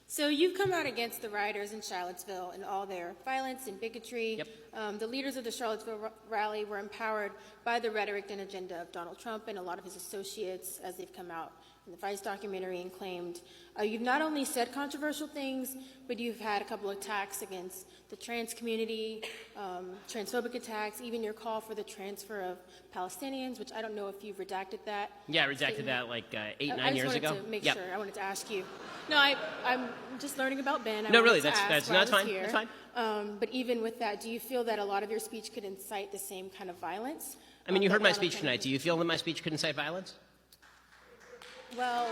So you've come out against the rioters in Charlottesville and all their violence and bigotry. Yep. The leaders of the Charlottesville rally were empowered by the rhetoric and agenda of Donald Trump and a lot of his associates as they've come out in the Vice documentary and claimed. You've not only said controversial things, but you've had a couple of attacks against the trans community, transphobic attacks, even your call for the transfer of Palestinians, which I don't know if you've redacted that. Yeah, I redacted that like 9 years ago. I just wanted to make sure. I wanted to ask you. No, I'm just learning about Ben. No, really, that's fine. That's fine. But even with that, do you feel that a lot of your speech could incite the same kind of violence? I mean, you heard my speech tonight. Do you feel that my speech could incite violence? Well,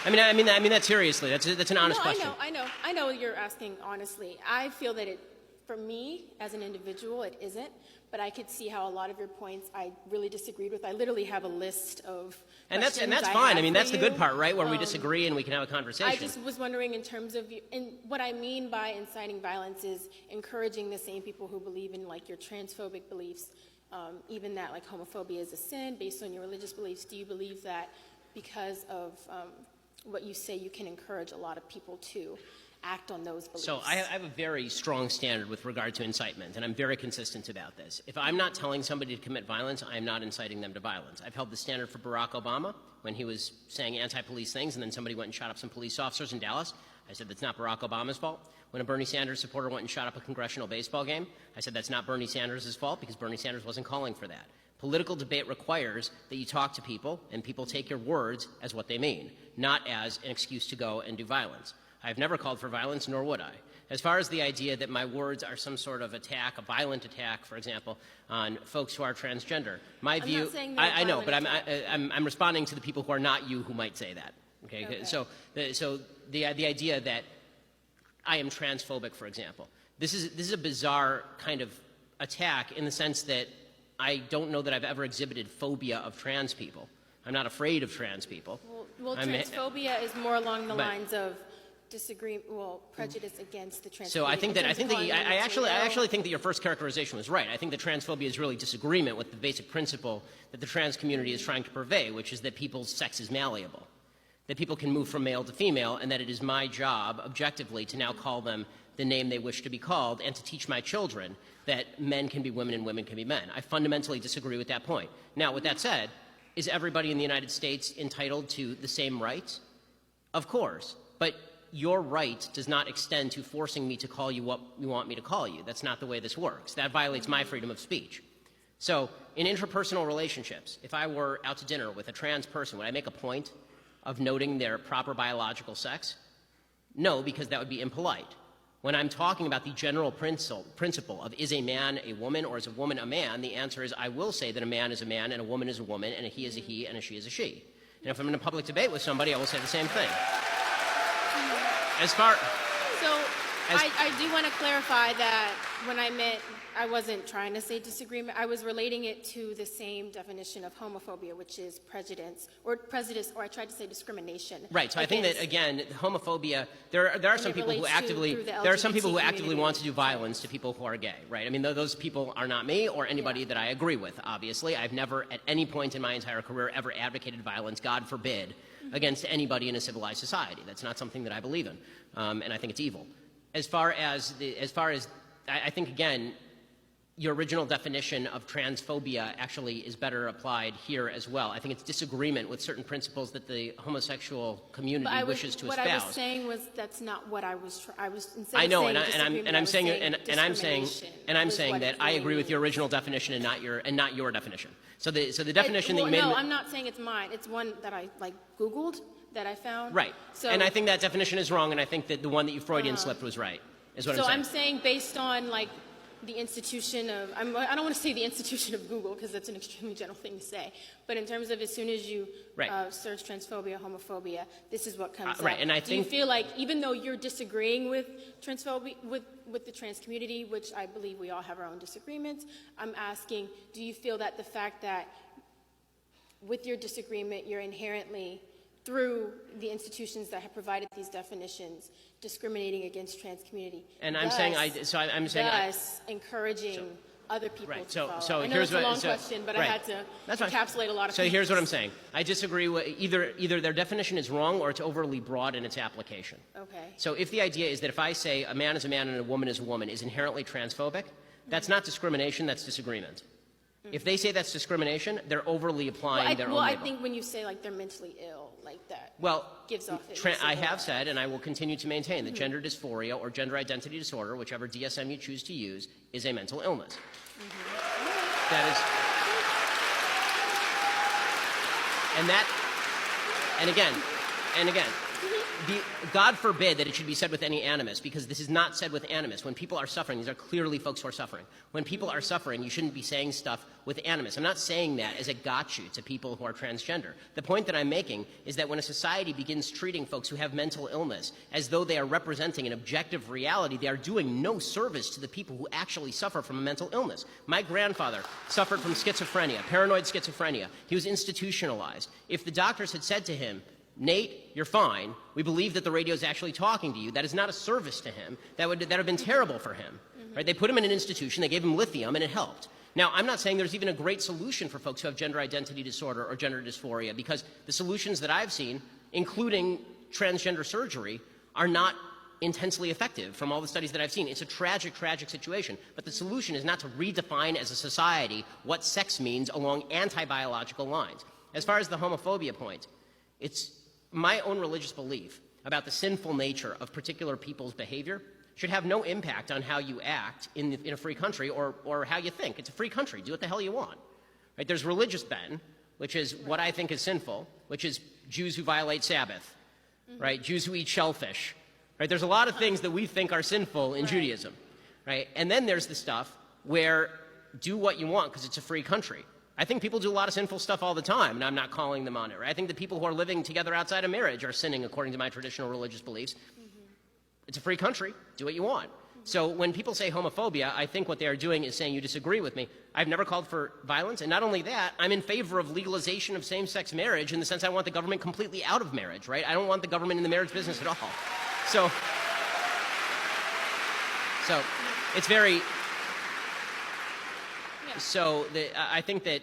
I mean that seriously. That's an honest question. I know you're asking honestly. I feel that for me as an individual, it isn't. But I could see how a lot of your points I really disagreed with. I literally have a list of and that's fine. I mean, that's the good part, right? Where we disagree and we can have a conversation. I just was wondering in terms of and what I mean by inciting violence is encouraging the same people who believe in like your transphobic beliefs, even that like homophobia is a sin based on your religious beliefs. Do you believe that because of what you say, you can encourage a lot of people to act on those beliefs? So I have a very strong standard with regard to incitement, and I'm very consistent about this. If I'm not telling somebody to commit violence, I'm not inciting them to violence. I've held the standard for Barack Obama when he was saying anti-police things, and then somebody went and shot up some police officers in Dallas. I said that's not Barack Obama's fault. When a Bernie Sanders supporter went and shot up a congressional baseball game, I said that's not Bernie Sanders' fault because Bernie Sanders wasn't calling for that. Political debate requires that you talk to people and people take your words as what they mean, not as an excuse to go and do violence. I've never called for violence, nor would I. As far as the idea that my words are some sort of attack, a violent attack, for example, on folks who are transgender, my view— I'm not saying I know, but I'm responding to the people who are not you who might say that. Okay? So the idea that I am transphobic, for example, this is a bizarre kind of attack in the sense that I don't know that I've ever exhibited phobia of trans people. I'm not afraid of trans people. Well, transphobia is more along the lines of prejudice against the trans So I actually think that your first characterization was right. I think that transphobia is really disagreement with the basic principle that the trans community is trying to purvey, which is that people's sex is malleable, that people can move from male to female, and that it is my job, objectively, to now call them the name they wish to be called and to teach my children that men can be women and women can be men. I fundamentally disagree with that point. Now, with that said, is everybody in the United States entitled to the same rights? Of course. But your right does not extend to forcing me to call you what you want me to call you. That's not the way this works. That violates my freedom of speech. So in interpersonal relationships, if I were out to dinner with a trans person, would I make a point of noting their proper biological sex? No, because that would be impolite. When I'm talking about the general principle of is a man a woman or is a woman a man, the answer is I will say that a man is a man and a woman is a woman and a he is a he and a she is a she. And if I'm in a public debate with somebody, I will say the same thing. I do want to clarify that when I meant I wasn't trying to say disagreement. I was relating it to the same definition of homophobia, which is prejudice, or I tried to say discrimination. Right. So I think that again, homophobia. There are some people who actively want to do violence to people who are gay. Right. I mean, those people are not me or anybody that I agree with. Obviously, I've never at any point in my entire career ever advocated violence. God forbid. Against anybody in a civilized society. That's not something that I believe in, and I think it's evil. As far as I think again, your original definition of transphobia actually is better applied here as well. I think it's disagreement with certain principles that the homosexual community wishes to espouse. What I was saying was that's not what I was. I know, and I'm saying that I agree with your original definition and not your definition. So the definition that you made. No, I'm not saying it's mine. It's one that I Googled that I found. Right. And I think that definition is wrong, and I think that the one that you Freudian slipped was right. Is what I'm saying. So I'm saying based on the institution of, I don't want to say the institution of Google because that's an extremely general thing to say, but in terms of as soon as you search transphobia, homophobia, this is what comes up. Right, and I think— Do you feel like even though you're disagreeing with transphobia, with the trans community, which I believe we all have our own disagreements, I'm asking, do you feel that the fact that with your disagreement, you're inherently, through the institutions that have provided these definitions, discriminating against trans community? And thus encouraging other people Right. to follow. So I know here's it's a what. long question, but I right. had to That's fine. encapsulate a lot of So things. here's what I'm saying. I disagree with either their definition is wrong or it's overly broad in its application. Okay. So if the idea is that if I say a man is a man and a woman is a woman is inherently transphobic, that's not discrimination, that's disagreement. If they say that's discrimination, they're overly applying their own label. I think when you say like they're mentally ill, like that gives off I have said, and I will continue to maintain, that gender dysphoria or gender identity disorder, whichever DSM you choose to use, is a mental illness. That is, and again, God forbid that it should be said with any animus, because this is not said with animus. When people are suffering, these are clearly folks who are suffering. When people are suffering, you shouldn't be saying stuff with animus. I'm not saying that as a gotcha to people who are transgender. The point that I'm making is that when a society begins treating folks who have mental illness as though they are representing an objective reality, they are doing no service to the people who actually suffer from a mental illness. My grandfather suffered from schizophrenia, paranoid schizophrenia. He was institutionalized. If the doctors had said to him, Nate, you're fine. We believe that the radio is actually talking to you. That is not a service to him. That would have been terrible for him. Right? They put him in an institution. They gave him lithium, and it helped. Now, I'm not saying there's even a great solution for folks who have gender identity disorder or gender dysphoria, because the solutions that I've seen, including transgender surgery, are not intensely effective from all the studies that I've seen. It's a tragic, tragic situation. But the solution is not to redefine as a society what sex means along anti-biological lines. As far as the homophobia point, it's my own religious belief about the sinful nature of particular people's behavior should have no impact on how you act in a free country or how you think. It's a free country. Do what the hell you want. Right? There's religious ben, which is what I think is sinful, which is Jews who violate Sabbath, right? Jews who eat shellfish. Right? There's a lot of things that we think are sinful in Judaism. Right? And then there's the stuff where do what you want because it's a free country. I think people do a lot of sinful stuff all the time, and I'm not calling them on it. Right? I think the people who are living together outside of marriage are sinning according to my traditional religious beliefs. It's a free country. Do what you want. So when people say homophobia, I think what they are doing is saying you disagree with me. I've never called for violence, and not only that, I'm in favor of legalization of same-sex marriage in the sense I want the government completely out of marriage, right? I don't want the government in the marriage business at all. So it's very... So I think that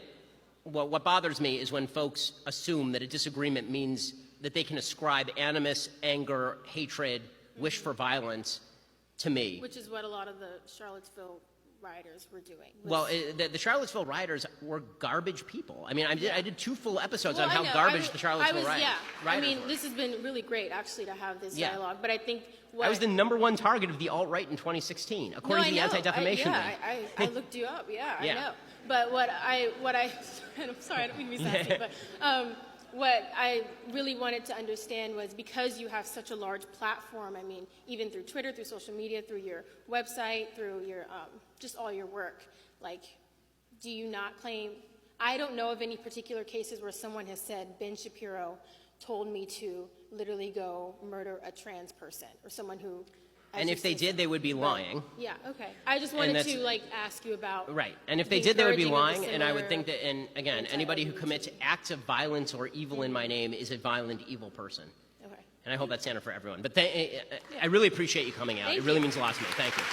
what bothers me is when folks assume that a disagreement means that they can ascribe animus, anger, hatred, wish for violence to me. Which is what a lot of the Charlottesville rioters were doing. Well, the Charlottesville rioters were garbage people. I mean, I did 2 full episodes on how I know. garbage the Charlottesville rioters Yeah, I mean, this has been really great, actually, to have this dialogue. But I think I was the #1 target of the alt-right in 2016. According to the Anti-Defamation League. I looked you up. I know. But what I I'm sorry, I don't mean to be sassy, but what I really wanted to understand was, because you have such a large platform, I mean, even through Twitter, through social media, through your website, through your just all your work, like, do you not claim? I don't know of any particular cases where someone has said, Ben Shapiro told me to literally go murder a trans person, or someone who... And if they did, they would be lying. Yeah, okay. I just wanted to, ask you about... Right. And if they did, they would be lying, and I would think that, and again, anybody who commits acts of violence or evil in my name is a violent, evil person. Okay. And I hope that's standard for everyone. But I really appreciate you coming out. It really means a lot to me. Thank you.